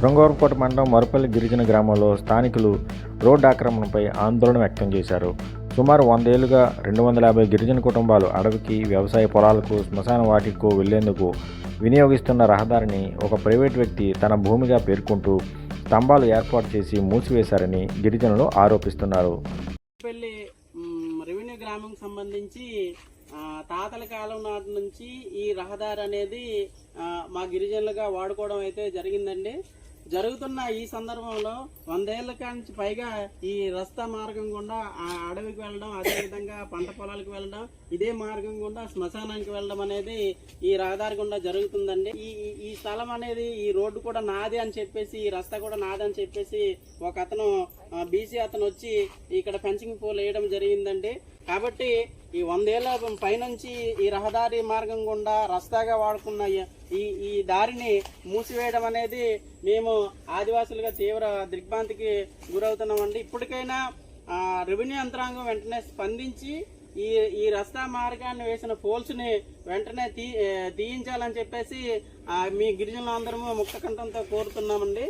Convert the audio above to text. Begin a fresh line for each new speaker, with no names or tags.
శృంగవరపుకోట మండలం మరుపల్లి గిరిజన గ్రామంలో స్థానికులు రోడ్డు ఆక్రమణపై ఆందోళన వ్యక్తం చేశారు. సుమారు 100 ఏళ్లుగా 250 గిరిజన కుటుంబాలు అడవికి, వ్యవసాయ పొలాలకు, శ్మశాన వాటికకు వెళ్లేందుకు వినియోగిస్తున్న రహదారిని ఒక ప్రైవేటు వ్యక్తి తన భూమిగా పేర్కొంటూ స్తంభాలు ఏర్పాటు చేసి మూసివేశారని గిరిజనులు ఆరోపిస్తున్నారు.
రెవెన్యూ గ్రామం సంబంధించి తాతల కాలం నాటి నుంచి ఈ రహదారి అనేది మా గిరిజనులుగా వాడుకోవడం అయితే జరిగిందండి. జరుగుతున్న ఈ సందర్భంలో 100 ఏళ్ల నుంచి పైగా ఈ రస్తా మార్గం గుండా ఆ అడవికి వెళ్ళడం, అదేవిధంగా పంట పొలాలకు వెళ్ళడం, ఇదే మార్గం గుండా శ్మశానానికి వెళ్ళడం అనేది ఈ రహదారి గుండా జరుగుతుందండి. ఈ స్థలం అనేది, ఈ రోడ్డు కూడా నాది అని చెప్పేసి, ఈ రస్తా కూడా నాది అని చెప్పేసి ఒక అతను బీసీ అతను వచ్చి ఇక్కడ ఫెన్సింగ్ పోల్ వేయడం జరిగిందండి. కాబట్టి ఈ 100 ఏళ్ల పైనుంచి ఈ రహదారి మార్గం గుండా రస్తాగా వాడుకున్న ఈ దారిని మూసివేయడం అనేది మేము ఆదివాసులుగా తీవ్ర దిగ్భ్రాంతికి గురవుతున్నామండి. ఇప్పటికైనా రెవెన్యూ యంత్రాంగం వెంటనే స్పందించి ఈ రస్తా మార్గాన్ని వేసిన పోల్స్ ని వెంటనే తీయించాలని చెప్పేసి మీ గిరిజనులందరము ముక్త కంఠంతో కోరుతున్నామండి.